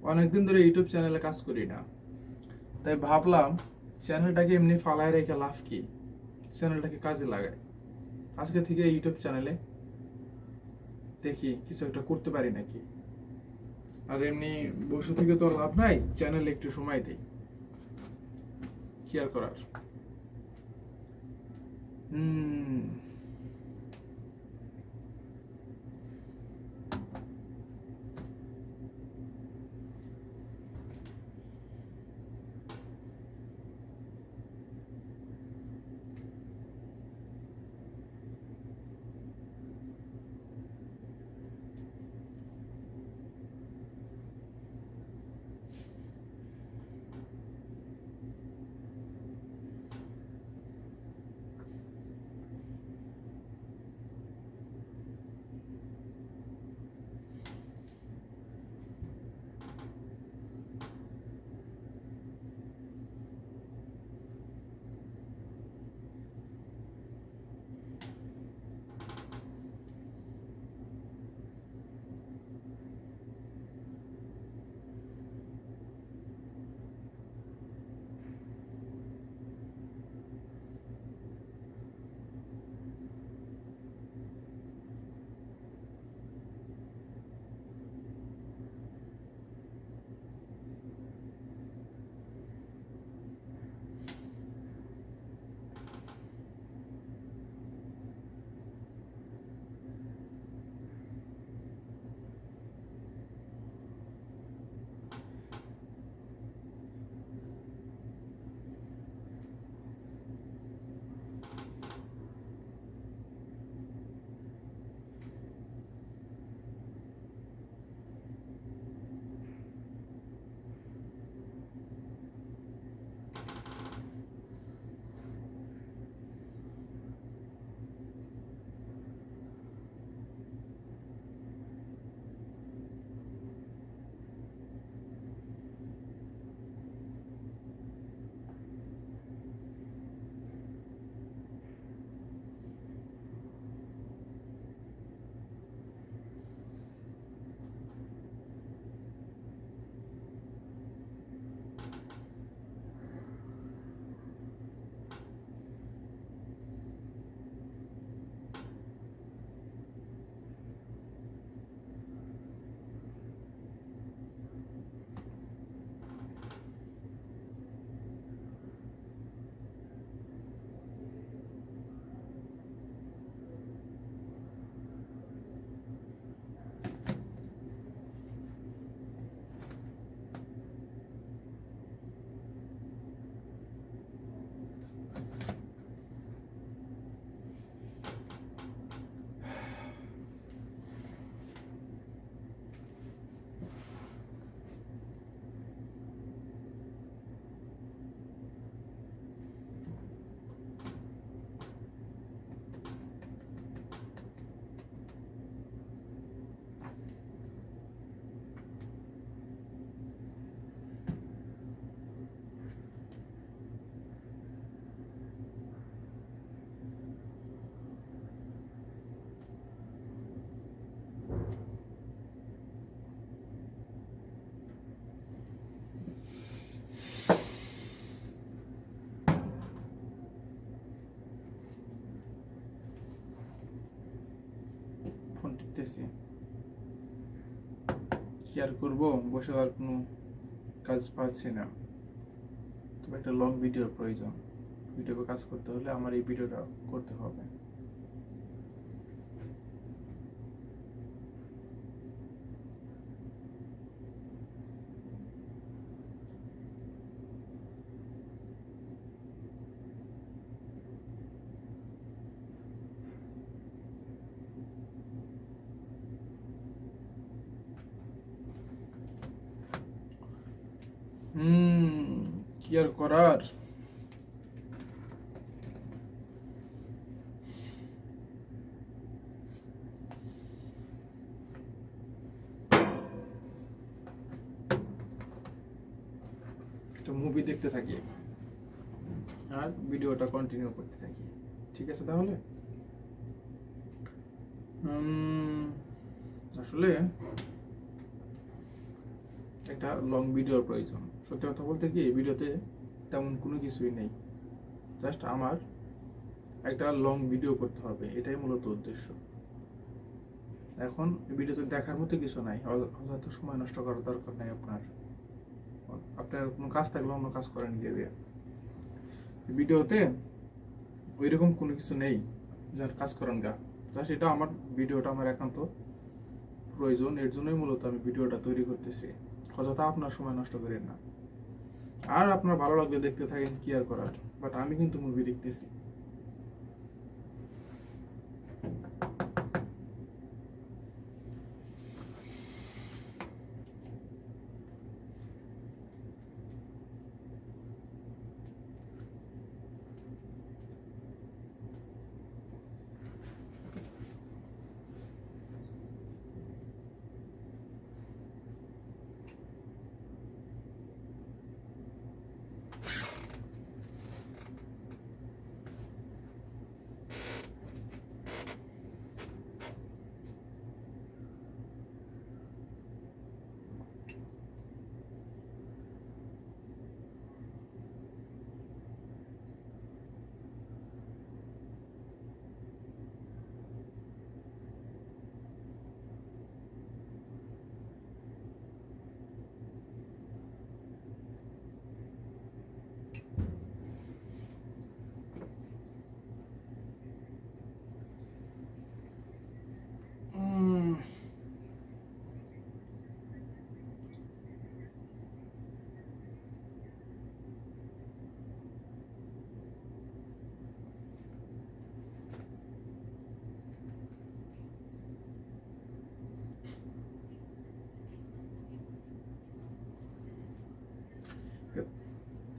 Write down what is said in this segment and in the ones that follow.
অনেকদিন ধরে ইউটিউব চ্যানেলে কাজ করি না, তাই ভাবলাম চ্যানেলটাকে এমনি ফালায় রেখে লাভ কি, চ্যানেলটাকে কাজে লাগাই। আজকে থেকে ইউটিউব চ্যানেলে দেখি কিছু একটা করতে পারি নাকি। আর এমনি বসে থেকে তো লাভ নাই, চ্যানেলে একটু সময় দিই, কি আর করার। হুম ফোন টিপতেছি, কি আর করবো, বসে আর কোনো কাজ পাচ্ছি না। তবে একটা লং ভিডিওর প্রয়োজন, ভিডিওকে কাজ করতে হলে আমার এই ভিডিওটা করতে হবে। কি আর করার। একটা মুভি দেখতে থাকি আর ভিডিওটা কন্টিনিউ করতে থাকি, ঠিক আছে তাহলে। আসলে একটা লং ভিডিওর প্রয়োজন। সত্যি কথা বলতে কি, এই ভিডিওতে তেমন কোনো কিছুই নেই, জাস্ট আমার একটা লং ভিডিও করতে হবে, এটাই মূলত উদ্দেশ্য। এখন ভিডিওতে দেখার মতো কিছু নাই, অযথা সময় নষ্ট করার দরকার নাই। আপনার কোনো কাজ থাকলে অন্য কাজ করেন গিয়ে দিয়ে। ভিডিওতে ওইরকম কোনো কিছু নেই যার কাজ করেন গা, জাস্ট এটা আমার ভিডিওটা আমার একান্ত প্রয়োজন, এর জন্যই মূলত আমি ভিডিওটা তৈরি করতেছি। অযথা আপনার সময় নষ্ট করেন না। আর আপনার ভালো লাগলে দেখতে থাকেন, কি আর করার, বাট আমি কিন্তু মুভি দেখতেছি।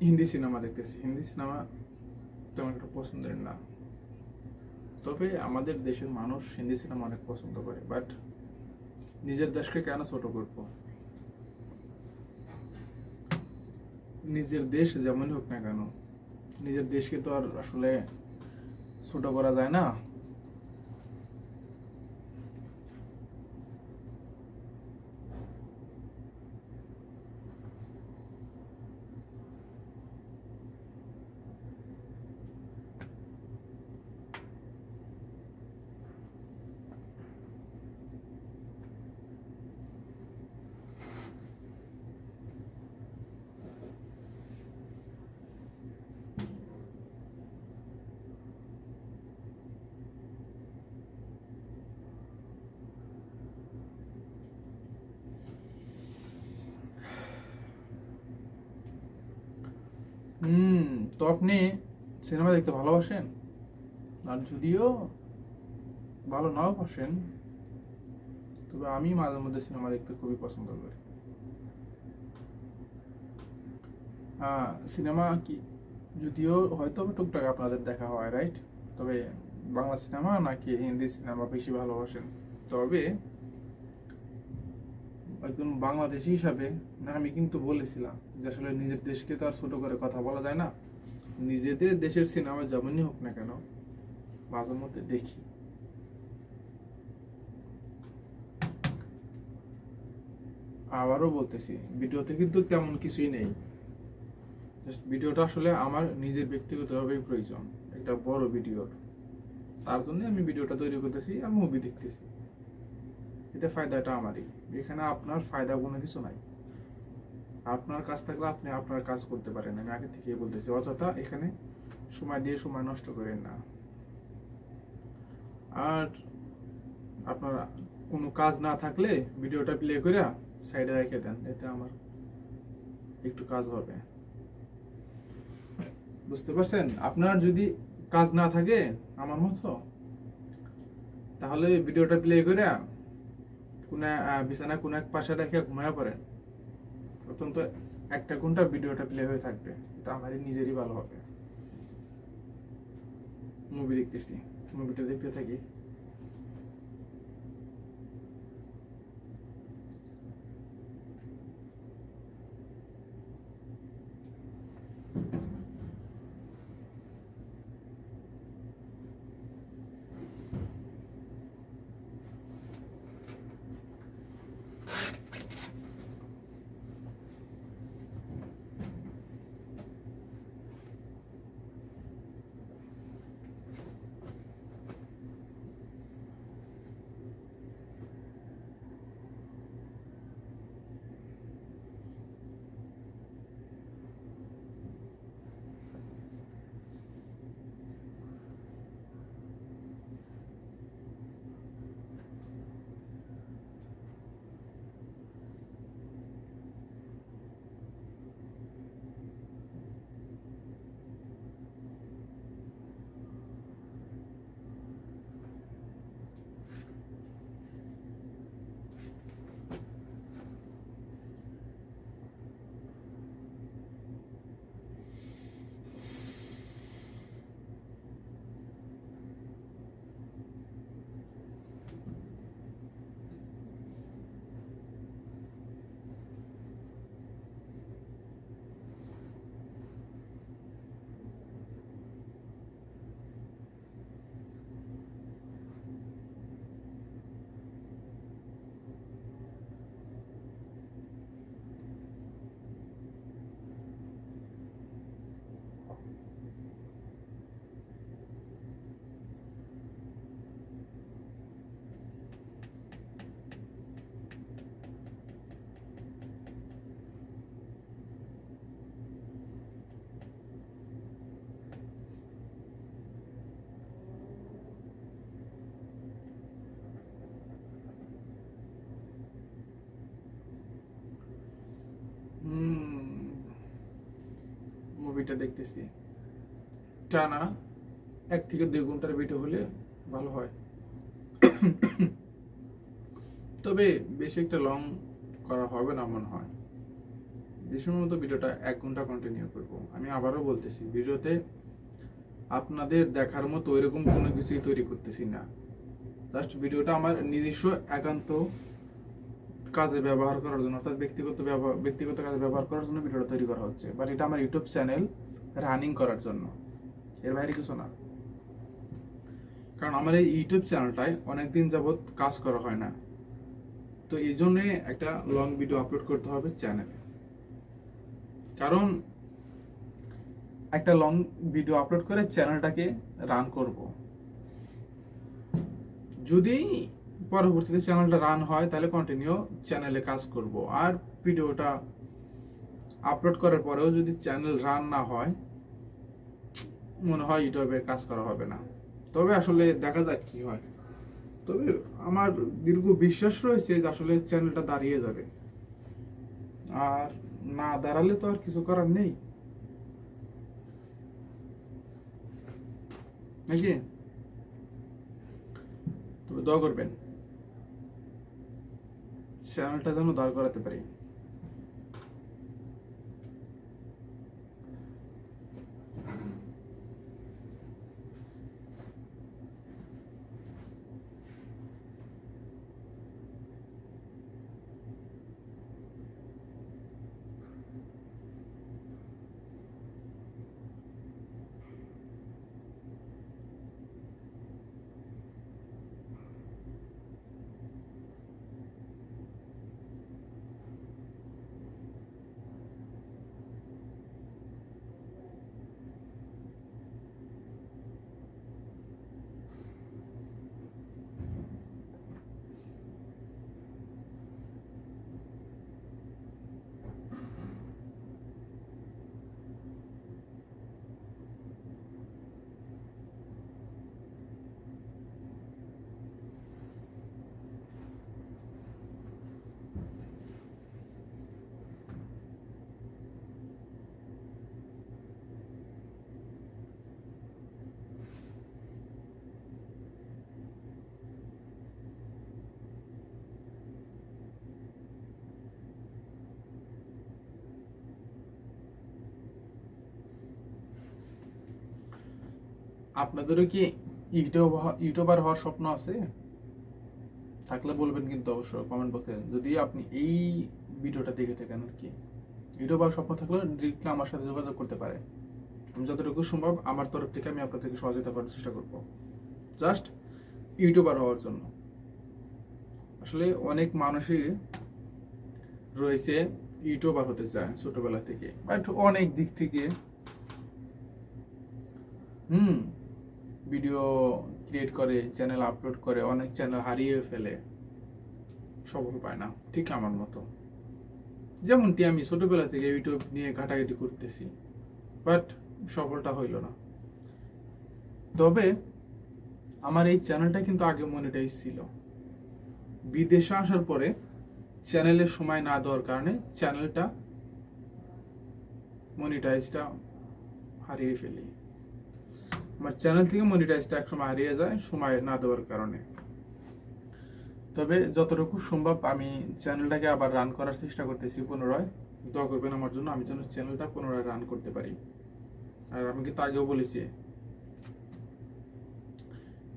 হিন্দি সিনেমা দেখতেছি। হিন্দি সিনেমা তেমন একটা পছন্দের না, তবে আমাদের দেশের মানুষ হিন্দি সিনেমা অনেক পছন্দ করে। বাট নিজের দেশকে কেন ছোট করব? নিজের দেশ যেমনই হোক না কেন, নিজের দেশকে তো আর আসলে ছোট করা যায় না। তো আপনি সিনেমা দেখতে ভালোবাসেন? আর যদিও ভালো নাও বাসেন, তবে আমি মাঝে মধ্যে সিনেমা দেখতে খুবই পছন্দ করি। সিনেমা কি, যদিও হয়তো টুকটাক আপনাদের দেখা হয়, রাইট? তবে বাংলা সিনেমা নাকি হিন্দি সিনেমা বেশি ভালোবাসেন? তবে একজন বাংলাদেশি হিসাবে না, আমি কিন্তু বলেছিলাম যে আসলে নিজের দেশকে তো আর ছোট করে কথা বলা যায় না। নিজেদের দেশের সিনেমা যেমনই হোক না কেন, মাঝে মধ্যে দেখি। আবারও বলতেছি, ভিডিওতে কিন্তু তেমন কিছুই নেই। ভিডিওটা আসলে আমার নিজের ব্যক্তিগতভাবেই প্রয়োজন, একটা বড় ভিডিওর। তার জন্য আমি ভিডিওটা তৈরি করতেছি আর মুভি দেখতেছি। এতে ফায়দাটা আমারই, এখানে আপনার ফায়দা কোনো কিছু নাই। আপনার কাজ থাকলে আপনি আপনার কাজ করতে পারেন, আমি আগে থেকেই বলতেছি। অযথা এখানে সময় দিয়ে সময় নষ্ট করেন না। আর আপনার কোনো কাজ না থাকলে ভিডিওটা প্লে করে সাইডে রেখে দেন, এতে আমার একটু কাজ হবে। বুঝতে পারছেন? আপনার যদি কাজ না থাকে আমার মতো, তাহলে ভিডিওটা প্লে করে কোন বিছানা কোন এক পাশে রেখে ঘুমায় পড়েন, অত্যন্ত 1 ঘন্টা ভিডিওটা প্লে হয়ে থাকবে, এটা আমারই নিজেরই ভালো হবে। মুভি দেখতেছি, মুভিটা দেখতে থাকি। মুভিটা দেখতেছি, টানা 1 থেকে 2 ঘন্টার ভিডিও হলে ভালো হয়। তবে বেশি একটা লং করা হবে না মনে হয়। বেশির মতো ভিডিওটা 1 ঘন্টা কন্টিনিউ করব। আমি আবারও বলতেছি, ভিডিওতে আপনাদের দেখার মতো ওইরকম কোনো কিছুই তৈরি করতেছি না। জাস্ট ভিডিওটা আমার নিজস্ব একান্ত কাজে ব্যবহার করার জন্য, অর্থাৎ ব্যক্তিগত কাজে ব্যবহার করার জন্য ভিডিওটা তৈরি করা হচ্ছে। বাট এটা আমার ইউটিউব চ্যানেল রানিং করার জন্য, এর বাইরে কিছু না। কারণ আমার এই ইউটিউব চ্যানেলটায় অনেকদিন যাবৎ কাজ করা হয় না, তো এই জন্যে একটা লং ভিডিও আপলোড করতে হবে চ্যানেলে। কারণ একটা লং ভিডিও আপলোড করে চ্যানেলটাকে রান করব। যদি পরবর্তীতে চ্যানেলটা রান হয় তাহলে কন্টিনিউ চ্যানেলে কাজ করব। আর ভিডিওটা আপলোড করার পরেও যদি চ্যানেল রান না হয়, মনে হয় ইউটিউবে কাজ করা হবে না। তবে আসলে দেখা যাক কি হয়। তবে আমার দীর্ঘ বিশ্বাস রয়েছে যে আসলে চ্যানেলটা দাঁড়িয়ে যাবে, আর না দাঁড়ালে তো আর কিছু করার নেই, নাকি? তবে দোয়া করবেন চ্যানেলটা যেন দাঁড় করাতে পারি। আপনাদেরও কি ইউটিউবার হওয়ার স্বপ্ন আছে? থাকলে বলবেন কিন্তু অবশ্যই কমেন্ট বক্সে। যদি আপনি এই ভিডিওটা দেখে থাকেন আর কি, ইউটিউবার স্বপ্ন থাকলে ডিরেক্টলি আমার সাথে যোগাযোগ করতে পারে। আমি যতটুকু সম্ভব আমার তরফ থেকে আমি আপনাদেরকে সহযোগিতা করার চেষ্টা করব, জাস্ট ইউটিউবার হওয়ার জন্য। আসলে অনেক মানুষই রয়েছে ইউটিউবার হতে চায় ছোটবেলা থেকে, বাট অনেক দিক থেকে ভিডিও ক্রিয়েট করে, চ্যানেল আপলোড করে, অনেক চ্যানেল হারিয়ে ফেলে, সফল পায় না। ঠিক আমার মতো, যেমনটি আমি ছোটবেলা থেকে ইউটিউব নিয়ে ঘাটাঘাটি করতেছি, বাট সফলটা হইল না। তবে আমার এই চ্যানেলটা কিন্তু আগে মনিটাইজ ছিল। বিদেশে আসার পরে চ্যানেলের সময় না দেওয়ার কারণে চ্যানেলটা মনিটাইজটা হারিয়ে ফেলি। আমার চ্যানেল থেকে মনিটাইজটা একসময় হারিয়ে যায় সময় না দেওয়ার কারণে। তবে যতটুকু সম্ভব আমি চ্যানেলটাকে আবার রান করার চেষ্টা করতেছি পুনরায়। দোয়া করবেন আমার জন্য, আমি যেন চ্যানেলটা পুনরায় রান করতে পারি। আর আমি কিন্তু আগেও বলেছি,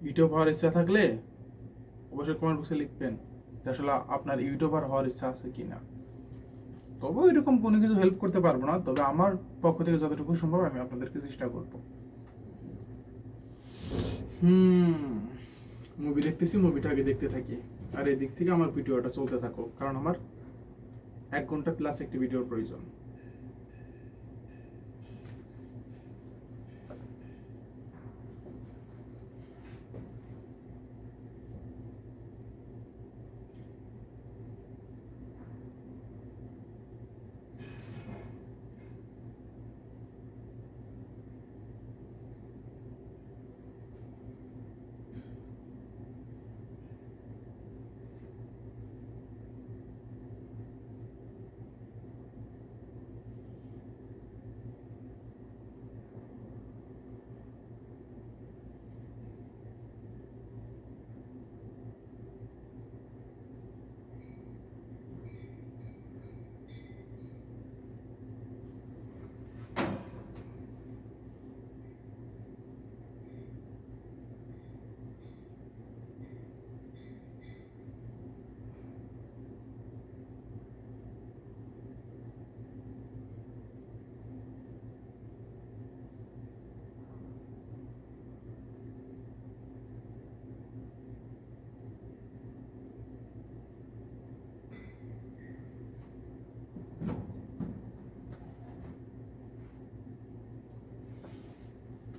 ইউটিউব হওয়ার ইচ্ছা থাকলে অবশ্যই কমেন্ট বক্সে লিখবেন যে আসলে আপনার ইউটিউবার হওয়ার ইচ্ছা আছে কিনা। তবে এরকম কোনো কিছু হেল্প করতে পারবো না, তবে আমার পক্ষ থেকে যতটুকু সম্ভব আমি আপনাদেরকে চেষ্টা করবো। মুভি দেখতেছি, মুভিটা আগে দেখতে থাকি, আর এই দিক থেকে আমার ভিডিওটা চলতে থাকুক, কারণ আমার 1 ঘন্টা প্লাস একটি ভিডিওর প্রয়োজন।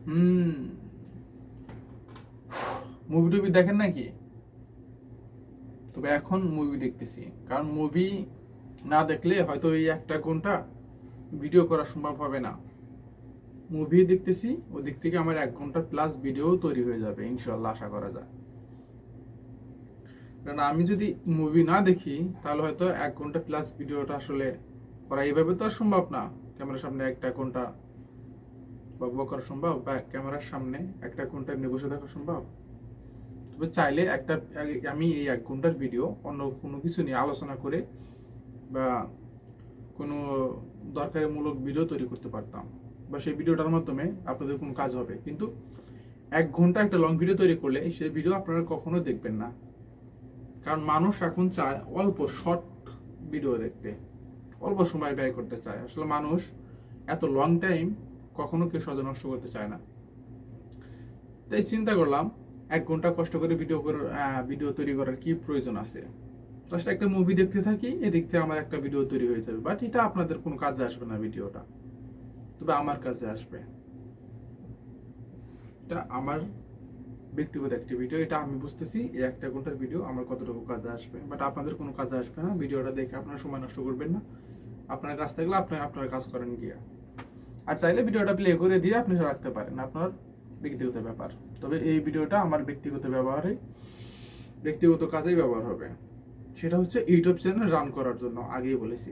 হুম, মুভি টুভি দেখেন নাকি? তবে এখন মুভি দেখতেছি, কারণ মুভি না দেখলে হয়তো এই 1 ঘন্টা ভিডিও করা সম্ভব হবে না। মুভি দেখতেছি, ওদিক থেকে আমার 1 ঘন্টা প্লাস ভিডিও তৈরি হয়ে যাবে ইনশাল্লাহ, আশা করা যায়। কারণ আমি যদি মুভি না দেখি তাহলে হয়তো 1 ঘন্টা প্লাস ভিডিওটা আসলে করা এইভাবে তো আর সম্ভব না। ক্যামেরার সামনে 1 ঘন্টা বকবক করা সম্ভব, বা ক্যামেরার সামনে 1 ঘন্টা এমনি বসে থাকা সম্ভব? তবে চাইলে আমি এই 1 ঘন্টার ভিডিও অন্য কোনো কিছু নিয়ে আলোচনা করে বা কোনো দরকারিমূলক ভিডিও তৈরি করতে পারতাম, বা সেই ভিডিওটার মাধ্যমে আপনাদের কোনো কাজ হবে। কিন্তু 1 ঘন্টা একটা লং ভিডিও তৈরি করলে সেই ভিডিও আপনারা কখনো দেখবেন না। কারণ মানুষ এখন চায় অল্প শর্ট ভিডিও দেখতে, অল্প সময় ব্যয় করতে চায়। আসলে মানুষ এত লং টাইম কখনো কেউ সহজে নষ্ট করতে চায় না। তাই চিন্তা করলাম 1 ঘন্টা কষ্ট করে ভিডিও তৈরি করার কি প্রয়োজন আছে। জাস্ট একটা মুভি দেখতে থাকি, এদিক থেকে আমার একটা ভিডিও তৈরি হয়ে যাবে। বাট এটা আপনাদের কোনো কাজে আসবে না ভিডিওটা, তবে আমার কাজে আসবে। এটা আমার ব্যক্তিগত একটি ভিডিও, এটা আমি বুঝতেছি এই 1 ঘন্টার ভিডিও আমার কতটুকু কাজে আসবে। বাট আপনাদের কোনো কাজে আসবে না। ভিডিওটা দেখে আপনারা সময় নষ্ট করবেন না। আপনার কাজ থাকলে আপনি আপনার কাজ করেন গিয়া। আর চাইলে ভিডিওটা প্লে করে দিয়ে আপনি রাখতে পারেন, আপনার ব্যক্তিগত ব্যাপার। তবে এই ভিডিওটা আমার ব্যক্তিগত কাজেই ব্যবহার হবে। সেটা হচ্ছে ইউটিউব চ্যানেল রান করার জন্য, আগেই বলেছি।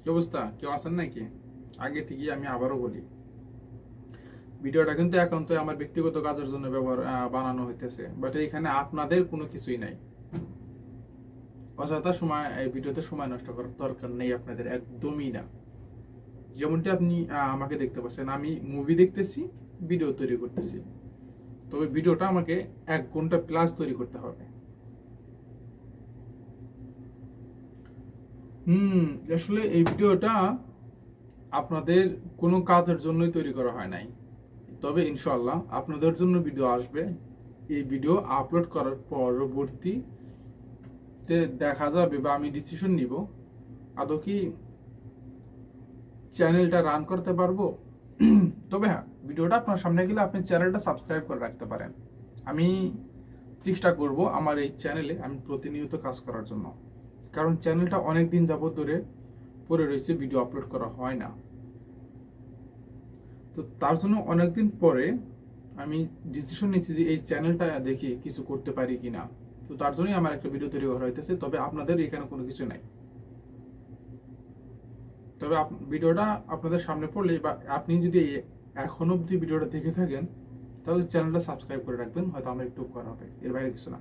কি অবস্থা, কেউ আছেন নাকি? আগে থেকে আমি আবারও বলি, ভিডিওটা কিন্তু একান্ত আমার ব্যক্তিগত কাজের জন্য বানানো হইতেছে, বাট এখানে আপনাদের কোনো কিছুই নাই। অযথা সময় এই ভিডিওতে সময় নষ্ট করার দরকার নেই আপনাদের, একদমই না। যেমনটি আপনি আমাকে দেখতে পাচ্ছেন, আমি মুভি দেখতেছি, ভিডিও তৈরি করতেছি, তবে ভিডিওটা আমাকে 1 ঘন্টা প্লাস তৈরি করতে হবে। আসলে এই ভিডিওটা আপনাদের কোনো কাজের জন্যই তৈরি করা হয় নাই, তবে ইনশাআল্লাহ আপনাদের জন্য ভিডিও আসবে। এই ভিডিও আপলোড করার পরবর্তীতে দেখা যাবে বা আমি ডিসিশন নিব আদৌ কি চ্যানেলটা রান করতে পারবো। তবে হ্যাঁ, ভিডিওটা আপনার সামনে গেলে আপনি চ্যানেলটা সাবস্ক্রাইব করে রাখতে পারেন। আমি চেষ্টা করব আমার এই চ্যানেলে আমি প্রতিনিয়ত কাজ করার জন্য, কারণ চ্যানেলটা অনেক দিন যাবত ধরে পড়ে রয়েছে, ভিডিও আপলোড করা হয় না। তো তার জন্য অনেকদিন পরে আমি ডিসিশন নিচ্ছি যে এই চ্যানেলটা দেখি কিছু করতে পারি কিনা। তো তার জন্যই আমার একটা ভিডিও তৈরি করা হইতেছে, তবে আপনাদের এখানে কোনো কিছু নাই। তবে ভিডিওটা আপনাদের সামনে পড়লে বা আপনি যদি এখন অব্দি ভিডিওটা দেখে থাকেন, তাহলে চ্যানেলটা সাবস্ক্রাইব করে রাখবেন, হয়তো আমার একটু উপকার হবে, এর বাইরে কিছু না।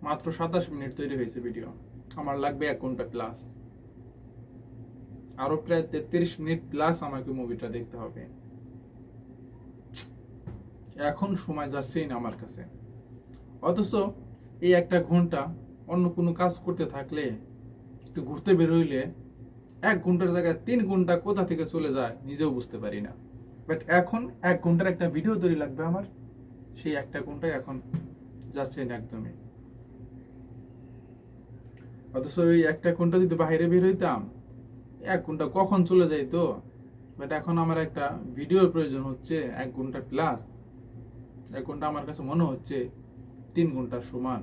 মাত্র 27 মিনিট তৈরি হয়েছে ভিডিও, আমার লাগবে 1 ঘন্টা প্লাস, আরো প্রায় 33 মিনিট প্লাস আমাকে মুভিটা দেখতে হবে। এখন সময় যাচ্ছেই না আমার কাছে, অথচ এই 1 ঘন্টা অন্য কোনো কাজ করতে থাকলে, একটু ঘুরতে বের হইলে 1 ঘন্টার জায়গায় 3 ঘন্টা কোথা থেকে চলে যায় নিজেও বুঝতে পারি না। বাট এখন 1 ঘন্টার একটা ভিডিও তৈরি লাগবে আমার, সেই 1 ঘন্টায় এখন যাচ্ছে না একদমই। অথচ ওই 1 ঘন্টা যদি বাইরে বের হইতাম, 1 ঘন্টা কখন চলে যাইতো। বাট এখন আমার একটা ভিডিওর প্রয়োজন হচ্ছে 1 ঘন্টা প্লাস। 1 ঘন্টা আমার কাছে মনে হচ্ছে 3 ঘন্টার সমান।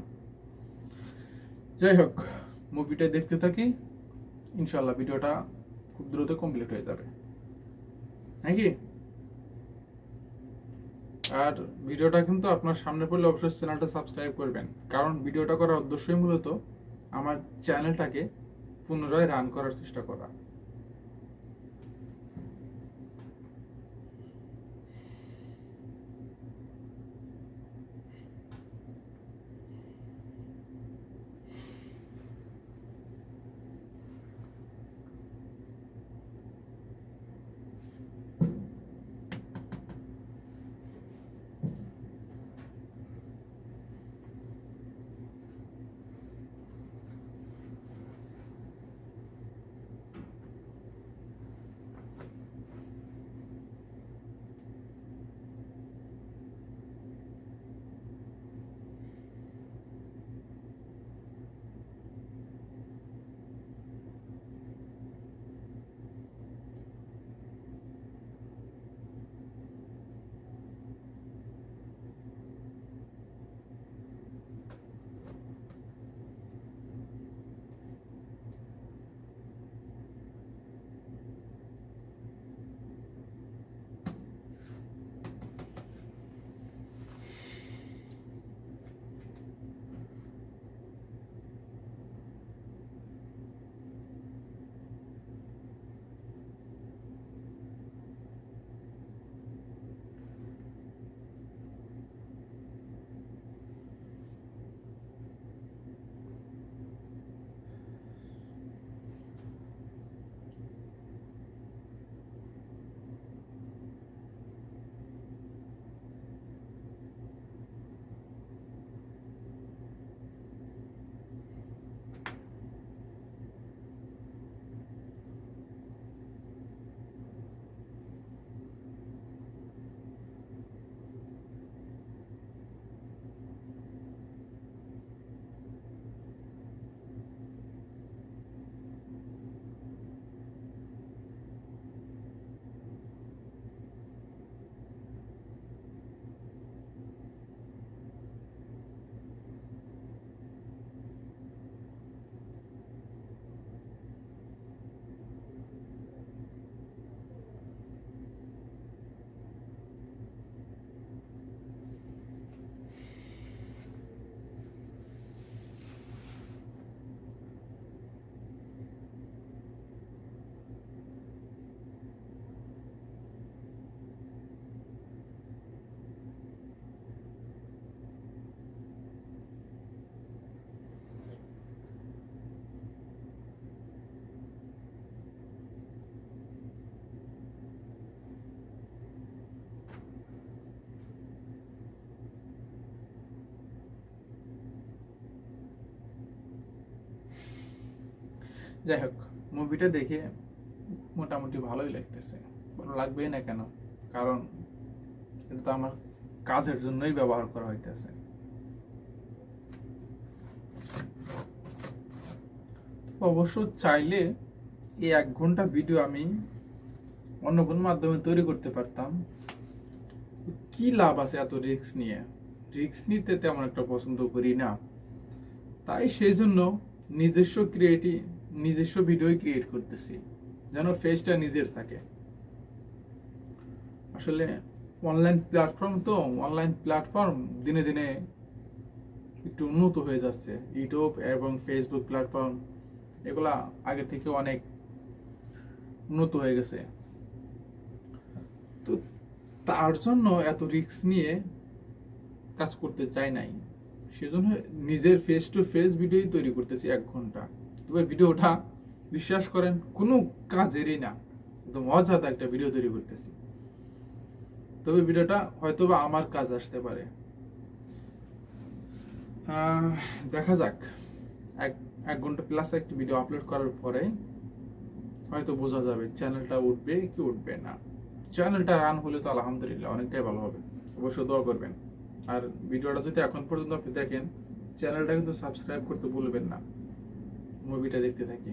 যাই হোক, মুভিটা দেখতে থাকি, ইনশাল্লাহ ভিডিওটা খুব দ্রুত কমপ্লিট হয়ে যাবে নাকি। আর ভিডিওটা কিন্তু আপনার সামনে পড়লে অবশ্যই চ্যানেলটা সাবস্ক্রাইব করবেন, কারণ ভিডিওটা করার উদ্দেশ্যই মূলত আমার চ্যানেলটাকে পুনরায় রান করার চেষ্টা করা। যাই হোক, মুভিটা দেখে মোটামুটি ভালোই লাগতেছে। ভালো লাগবেই না কেন, কারণ এটা তো আমার কাজের জন্যই ব্যবহার করা হইতেছে। অবশ্য চাইলে এই 1 ঘন্টা ভিডিও আমি অন্য কোনো মাধ্যমে তৈরি করতে পারতাম। কি লাভ আছে এত রিস্ক নিয়ে? রিস্ক নিতে তেমন একটা পছন্দ করি না, তাই সেই জন্য নিজস্ব ভিডিও ক্রিয়েট করতেছি, যেন ফেসটা নিজের থাকে। আসলে অনলাইন প্ল্যাটফর্ম দিনে দিনে একটু উন্নত হয়ে যাচ্ছে। ইউটিউব এবং ফেসবুক প্ল্যাটফর্ম এগুলা আগে থেকে অনেক উন্নত হয়ে গেছে, তো তার জন্য এত রিস্ক নিয়ে কাজ করতে চাই নাই। সেজন্য নিজের ফেস টু ফেস ভিডিও তৈরি করতেছি 1 ঘন্টা। তবে ভিডিওটা বিশ্বাস করেন কোনো কাজেরই না, একদম অজাতা একটা ভিডিও তৈরি করতেছি। তবে ভিডিওটা হয়তো বা আমার কাজ আসতে পারে, দেখা যাক। 1 ঘন্টা প্লাস একটি ভিডিও আপলোড করার পরে হয়তো বোঝা যাবে চ্যানেলটা উঠবে কি উঠবে না। চ্যানেলটা রান হলে তো আলহামদুলিল্লাহ অনেকটাই ভালো হবে। অবশ্যই দোয়া করবেন। আর ভিডিওটা যদি এখন পর্যন্ত আপনি দেখেন, চ্যানেলটা কিন্তু সাবস্ক্রাইব করতে ভুলবেন না। মুভিটা দেখতে থাকি।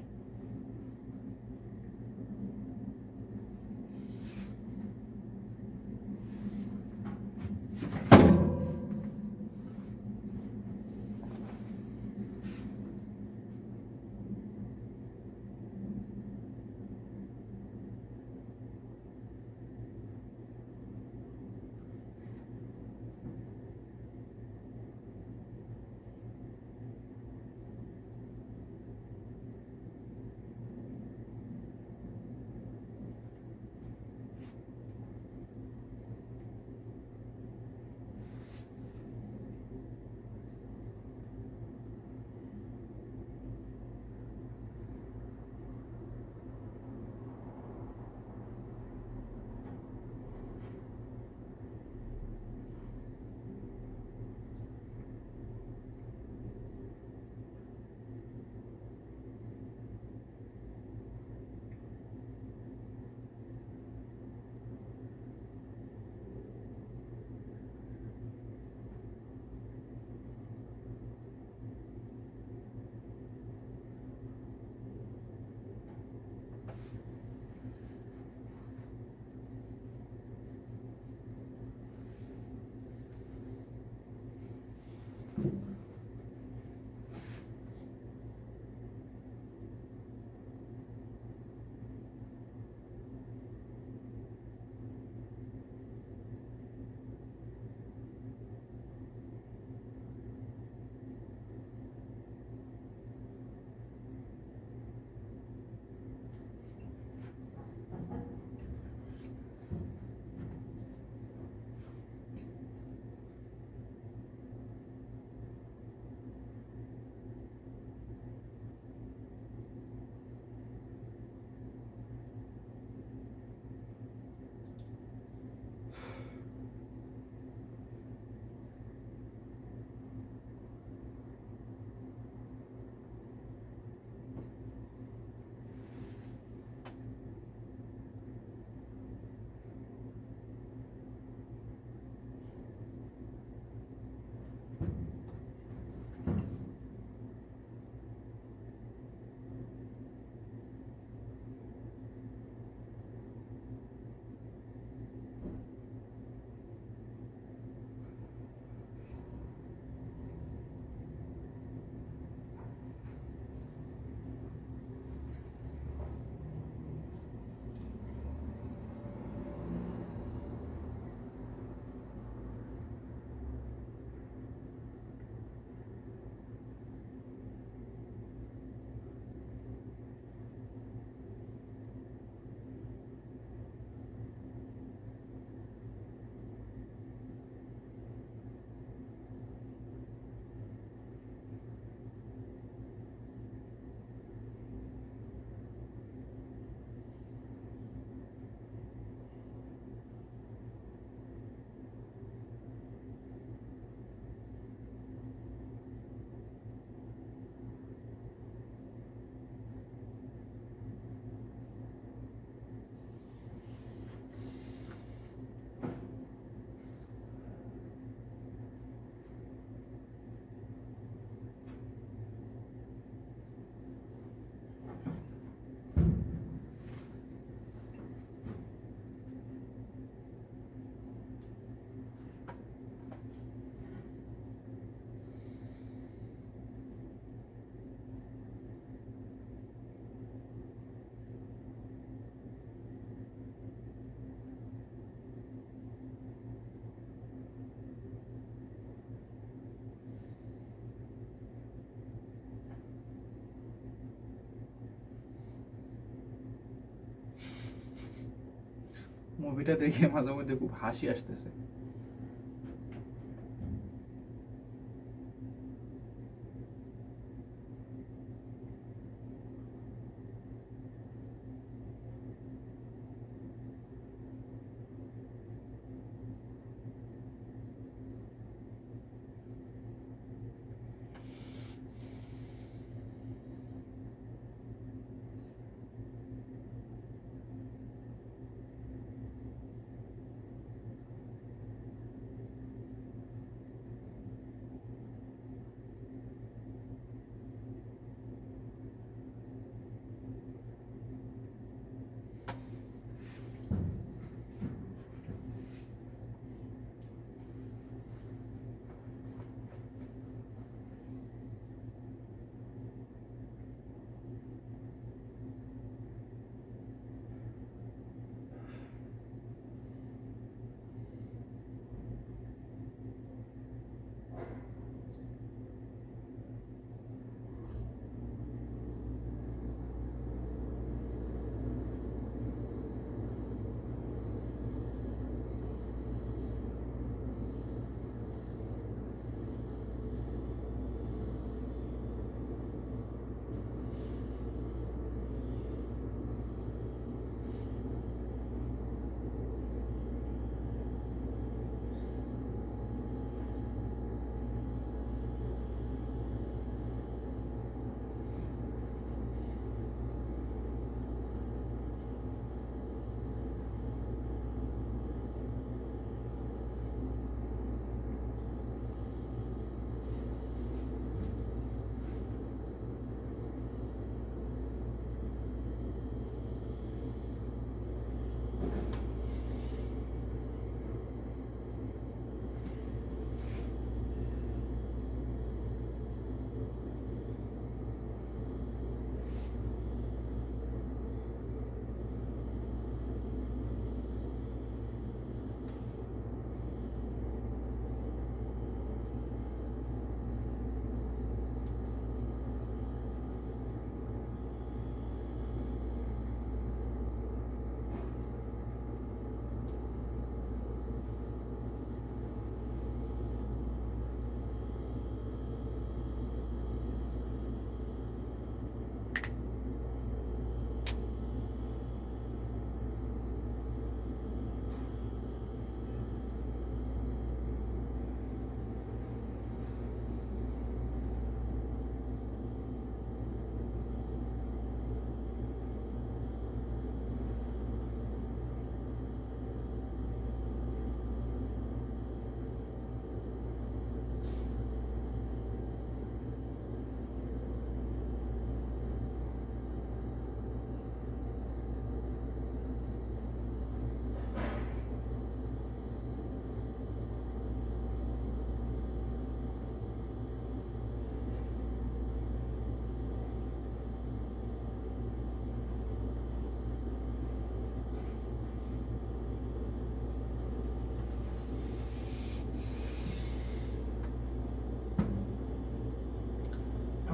মুভিটা দেখে মাঝে মধ্যে খুব হাসি আসতেছে।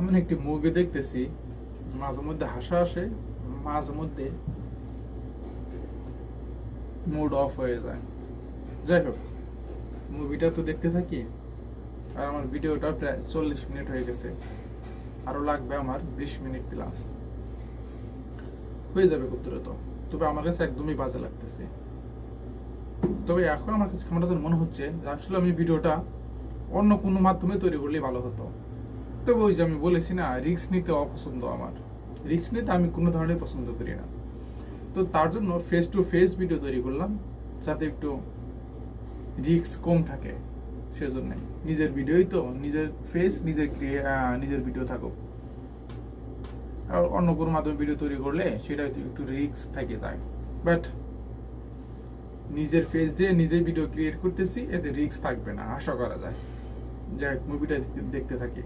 এমন একটি মুভি দেখতেছি, মাঝে মধ্যে হাসা আসে, মাঝে মধ্যে মুড অফ হয়ে যায়। যাই হোক, মুভিটা তো দেখতে থাকি। আর আমার ভিডিওটা প্রায় 40 মিনিট হয়ে গেছে, আরো লাগবে আমার 20 মিনিট প্লাস, হয়ে যাবে খুব দ্রুত। তবে আমার কাছে একদমই বাজে লাগতেছে। তবে এখন আমার কাছে কেমন যেন মনে হচ্ছে যে আসলে আমি ভিডিওটা অন্য কোনো মাধ্যমে তৈরি করলে ভালো হতো। তবে ওই যে আমি বলেছি না, রিস্ক নিতে অপছন্দ আমার। রিস্ক নিতে আমি কোনো ধরনের পছন্দ করি না। তো তার জন্য ফেস টু ফেস ভিডিও তৈরি করলাম, যাতে একটু রিস্ক কম থাকে। সেজন্যই নিজের ভিডিওই তো, নিজের ফেস নিজের ভিডিও থাকুক। আর অন্য কোনো মাধ্যমে ভিডিও তৈরি করলে সেটা একটু রিস্ক থেকে যায়। বাট নিজের ফেস দিয়ে নিজেই ভিডিও ক্রিয়েট করতেছি, এতে রিস্ক থাকবে না আশা করা যায়। যাই মুভিটা দেখতে থাকি।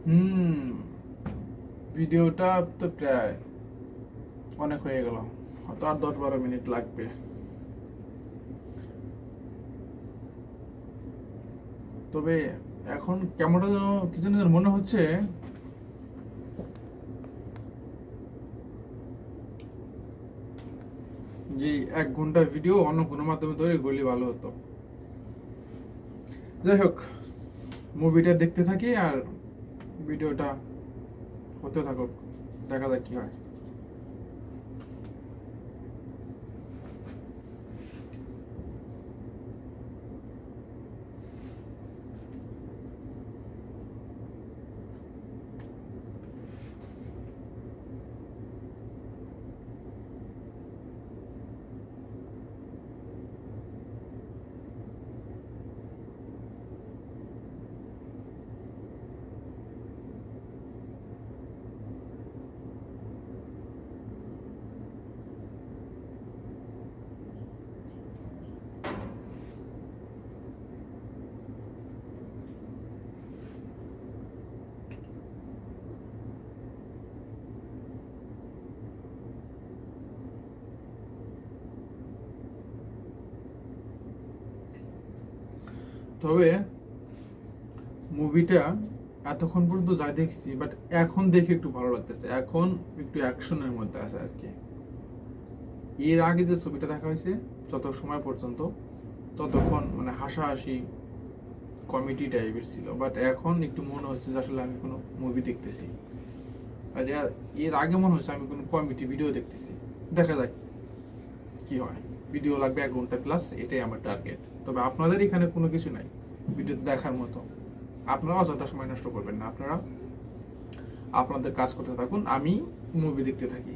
হুম, ভিডিওটা তো প্রায় অনেক হয়ে গেল, হয়তো আর 10-12 মিনিট লাগবে। তবে এখন কেমনটা যেন কি যেন মনে হচ্ছে যে 1 ঘন্টা ভিডিও অন্য কোনো মাধ্যমে ধরে গলি ভালো হতো। যাই হোক, মুভিটা দেখতে থাকি আর ভিডিওটা হতে থাকুক, দেখা যাক কি হয়। তবে মুভিটা এতক্ষণ পর্যন্ত যা দেখছি, বাট এখন দেখে একটু ভালো লাগতেছে, এখন একটু অ্যাকশনের মধ্যে আছে আর কি। এর আগে যে ছবিটা দেখা হয়েছে যত সময় পর্যন্ত, ততক্ষণ মানে হাসাহাসি কমেডি টাইপের ছিল, বাট এখন একটু মনে হচ্ছে যে আসলে আমি কোনো মুভি দেখতেছি। আর এর আগে মনে হচ্ছে আমি কোনো কমেডি ভিডিও দেখতেছি। দেখা যাক কি হয়। ভিডিও লাগবে 1 ঘন্টা প্লাস, এটাই আমার টার্গেট। তবে আপনাদের এখানে কোনো কিছু নাই ভিডিও দেখার মতো, আপনারা অযথা সময় নষ্ট করবেন না, আপনারা আপনাদের কাজ করতে থাকুন, আমি মুভি দেখতে থাকি।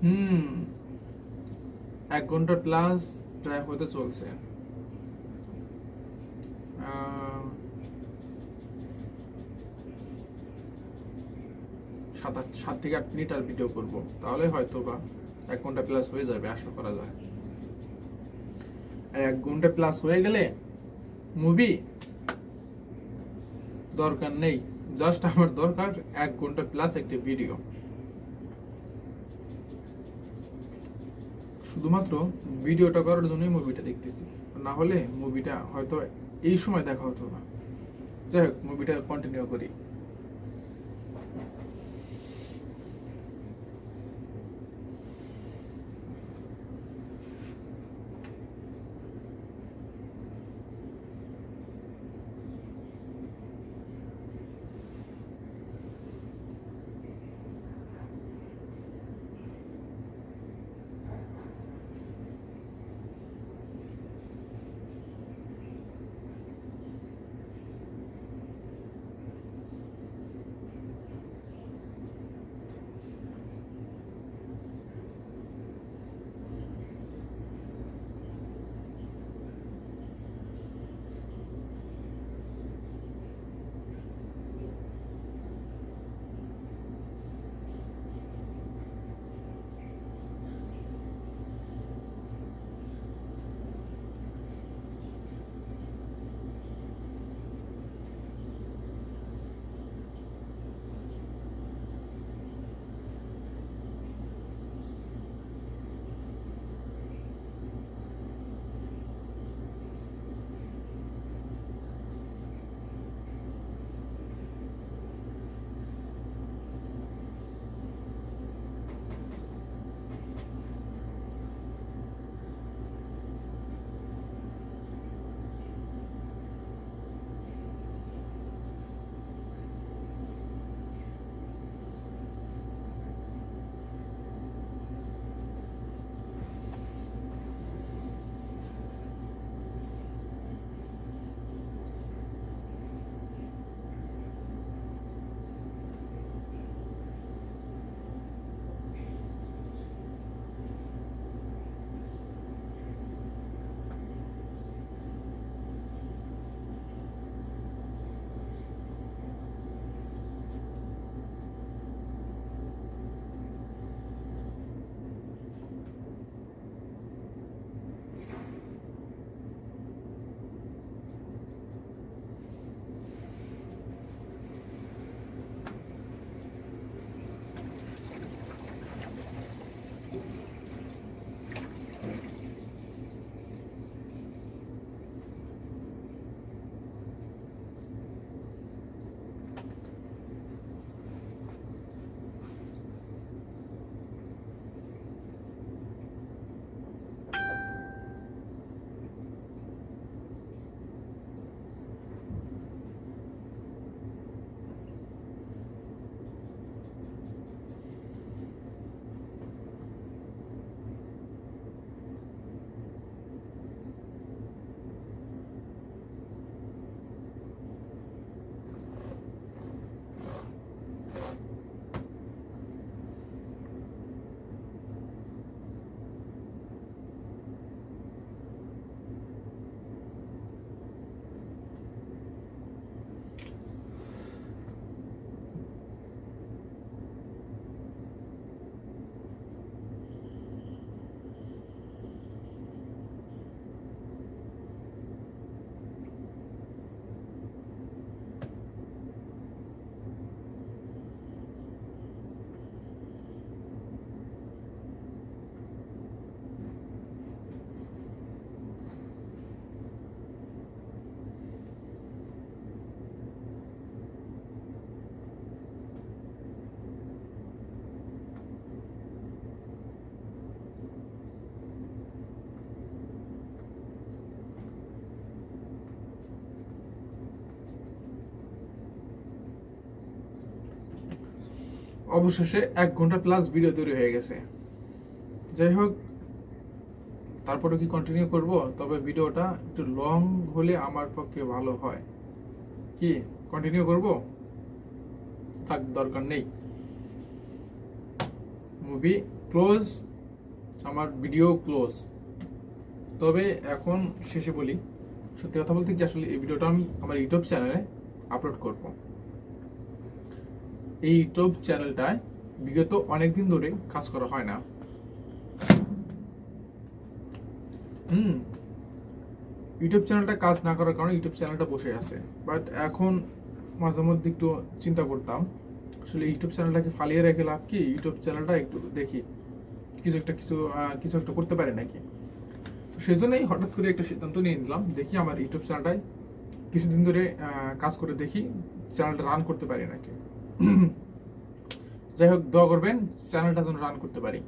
হুম 1 ঘন্টা প্লাস প্রায় হতে চলছে। 7 থেকে 8 মিনিট আর ভিডিও করব, তাহলে হয়তো বা 1 ঘন্টা প্লাস হয়ে যাবে, আশা করা যায়। আর 1 ঘন্টা প্লাস হয়ে গেলে মুভি দরকার নেই, জাস্ট আমার দরকার 1 ঘন্টা প্লাস একটি ভিডিও। শুধুমাত্র ভিডিওটা করার জন্যই মুভিটা দেখতেছি, না হলে মুভিটা হয়তো এই সময় দেখা হতো না। যাই হোক, মুভিটা কন্টিনিউ করি। অবশেষে 1 ঘন্টা প্লাস ভিডিও তৈরি হয়ে গেছে। যাই হোক, তারপরে কি কন্টিনিউ করব, তবে ভিডিওটা একটু লং হলে আমার পক্ষে ভালো হয়। কি কন্টিনিউ করব? থাক, দরকার নেই। মুভি ক্লোজ, আমার ভিডিও ক্লোজ। তবে এখন শেষে বলি, সত্যি কথা বলতে কি, আসলে এই ভিডিওটা আমি আমার ইউটিউব চ্যানেলে আপলোড করব। এই ইউটিউব চ্যানেলটায় বিগত অনেকদিন ধরে কাজ করা হয় না। ইউটিউব চ্যানেলটা কাজ না করার কারণে ইউটিউব চ্যানেলটা বসে আছে। বাট এখন মাঝে মধ্যে একটু চিন্তা করতাম, আসলে ইউটিউব চ্যানেলটাকে ফালিয়ে রেখে লাভ কি, ইউটিউব চ্যানেলটা একটু দেখি কিছু একটা করতে পারি নাকি। তো সেই জন্যই হঠাৎ করে একটা সিদ্ধান্ত নিয়ে নিলাম, দেখি আমার ইউটিউব চ্যানেলটায় কিছুদিন ধরে কাজ করে দেখি চ্যানেলটা রান করতে পারি নাকি। যাই হোক, দোয়া করবেন চ্যানেলটা যেন রান করতে পারি।